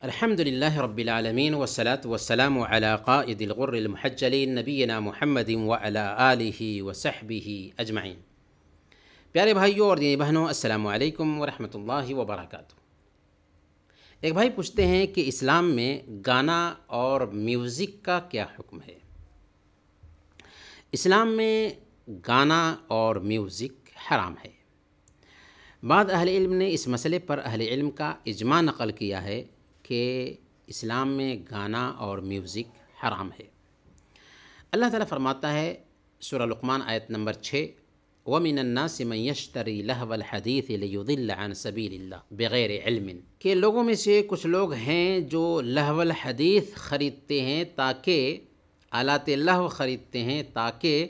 الحمد لله رب العالمين والصلاة والسلام على قائد الغر المحجلين نبينا محمد وعلى آلہ وصحبہ اجمعین۔ پیارے بھائیوں اور دینی بہنوں، السلام علیکم ورحمۃ اللہ وبرکاتہ۔ ایک بھائی پوچھتے ہیں کہ اسلام میں گانا اور میوزک کا کیا حکم ہے؟ اسلام میں گانا اور میوزک حرام ہے۔ بعض اہل علم نے اس مسئلے پر اہل علم کا اجماع نقل کیا ہے کہ اسلام میں گانا اور میوزک حرام ہے۔ اللہ تعالیٰ فرماتا ہے سورہ لقمان آیت نمبر 6، وَمِنَ النَّاسِ مَن يَشْتَرِي لَهْوَ الْحَدِيثِ لِيُضِلَّ عَن سَبِيلِ اللَّهِ بِغَيْرِ عِلْمٍ، کہ لوگوں میں سے کچھ لوگ ہیں جو لہو الحدیث خریدتے ہیں تاکہ آلات لہو خریدتے ہیں تاکہ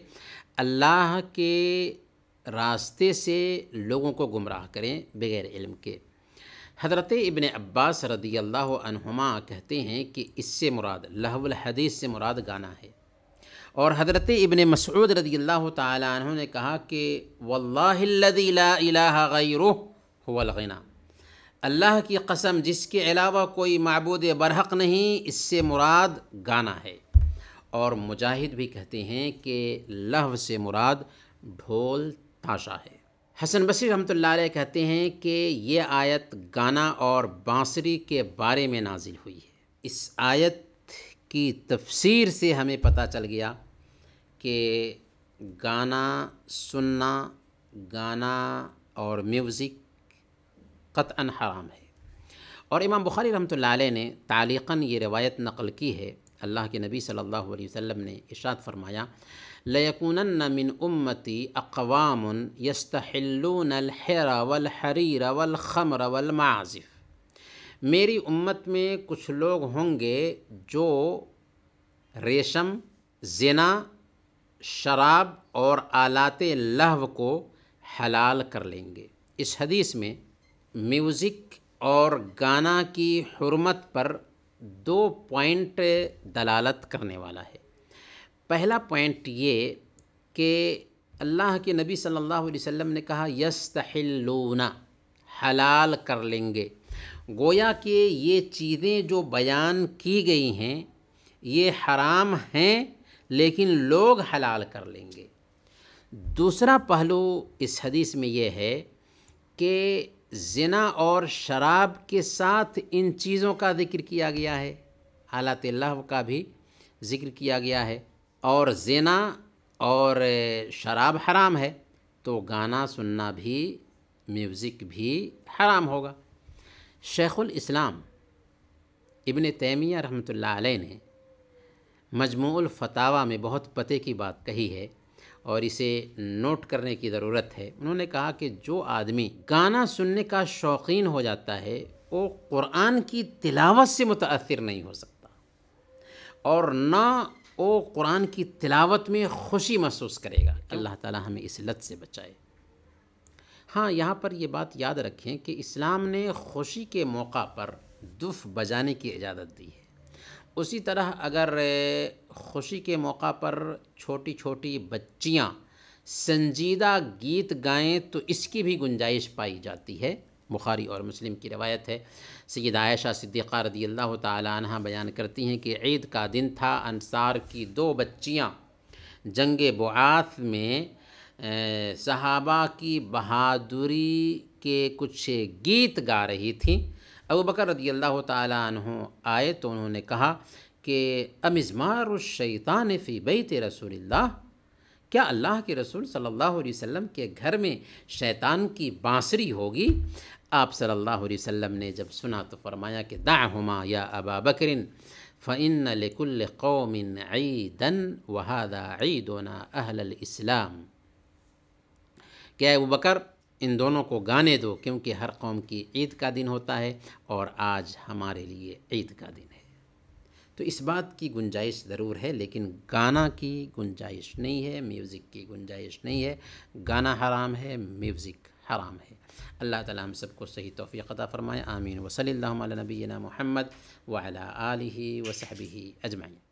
اللہ کے راستے سے لوگوں کو گمراہ کریں بغیر علم کے۔ حضرت ابن عباس رضی اللہ عنہما کہتے ہیں کہ اس سے مراد لہو الحدیث سے مراد گانا ہے، اور حضرت ابن مسعود رضی اللہ تعالی عنہ نے کہا کہ واللہ الذی لا الہ غیرہ هو الغنا، اللہ کی قسم جس کے علاوہ کوئی معبود برحق نہیں، اس سے مراد گانا ہے۔ اور مجاہد بھی کہتے ہیں کہ لہو سے مراد ڈھول تاشا ہے۔ حسن بصری رحمۃ اللہ علیہ کہتے ہیں کہ یہ آیت گانا اور بانسری کے بارے میں نازل ہوئی ہے۔ اس آیت کی تفسیر سے ہمیں پتہ چل گیا کہ گانا سننا، گانا اور میوزک قطعاً حرام ہے۔ اور امام بخاری رحمۃ اللہ علیہ نے تعلیقاً یہ روایت نقل کی ہے۔ اللہ کے نبی صلی اللہ علیہ وسلم نے ارشاد فرمایا، لَيَكُونَنَّ مِنْ أُمَّتِي أَقْوَامٌ يَسْتَحِلُّونَ الْحِرَ وَالْحَرِيرَ وَالْخَمْرَ وَالْمَعَازِفَ، میری امت میں کچھ لوگ ہوں گے جو ریشم، زنا، شراب اور آلات لہو کو حلال کر لیں گے۔ اس حدیث میں میوزک اور گانا کی حرمت پر 2 پوائنٹ دلالت کرنے والا ہے۔ پہلا پوائنٹ یہ کہ اللہ کے نبی صلی اللہ علیہ وسلم نے کہا یستحلون، حلال کر لیں گے، گویا کہ یہ چیزیں جو بیان کی گئی ہیں یہ حرام ہیں لیکن لوگ حلال کر لیں گے۔ دوسرا پہلو اس حدیث میں یہ ہے کہ زنا اور شراب کے ساتھ ان چیزوں کا ذکر کیا گیا ہے، آلات لہو کا بھی ذکر کیا گیا ہے، اور زنا اور شراب حرام ہے تو گانا سننا بھی، میوزک بھی حرام ہوگا۔ شیخ الاسلام ابن تیمیہ رحمۃ اللہ علیہ نے مجموع الفتاویٰ میں بہت پتے کی بات کہی ہے اور اسے نوٹ کرنے کی ضرورت ہے۔ انہوں نے کہا کہ جو آدمی گانا سننے کا شوقین ہو جاتا ہے وہ قرآن کی تلاوت سے متاثر نہیں ہو سکتا، اور نہ وہ قرآن کی تلاوت میں خوشی محسوس کرے گا۔ اللہ تعالی ہمیں اس لت سے بچائے۔ ہاں، یہاں پر یہ بات یاد رکھیں کہ اسلام نے خوشی کے موقع پر دف بجانے کی اجازت دی ہے۔ اسی طرح اگر خوشی کے موقع پر چھوٹی چھوٹی بچیاں سنجیدہ گیت گائیں تو اس کی بھی گنجائش پائی جاتی ہے۔ بخاری اور مسلم کی روایت ہے، سیدہ عائشہ صدیقہ رضی اللہ تعالی عنہ بیان کرتی ہیں کہ عید کا دن تھا، انصار کی 2 بچیاں جنگ بعاث میں صحابہ کی بہادری کے کچھ گیت گا رہی تھیں۔ ابوبکر رضی اللہ تعالی عنہ آئے تو انہوں نے کہا کہ امزمار الشیطان فی بیت رسول اللہ، کیا اللہ کے رسول صلی اللہ علیہ وسلم کے گھر میں شیطان کی بانسری ہوگی؟ آپ صلی اللہ علیہ وسلم نے جب سنا تو فرمایا کہ دعہما یا ابا بکر فإن لكل قوم عیدا وهذا عیدنا اہل الاسلام، کہ ابو بکر ان دونوں کو گانے دو کیونکہ ہر قوم کی عید کا دن ہوتا ہے اور آج ہمارے لیے عید کا دن ہے۔ تو اس بات کی گنجائش ضرور ہے لیکن گانا کی گنجائش نہیں ہے، میوزک کی گنجائش نہیں ہے۔ گانا حرام ہے، میوزک حرام ہے۔ اللہ تعالی ہم سب کو صحیح توفیق عطا فرمائے، آمین۔ وصلی اللہ علی نبینا محمد وعلی آلہ وصحبہ اجمعین۔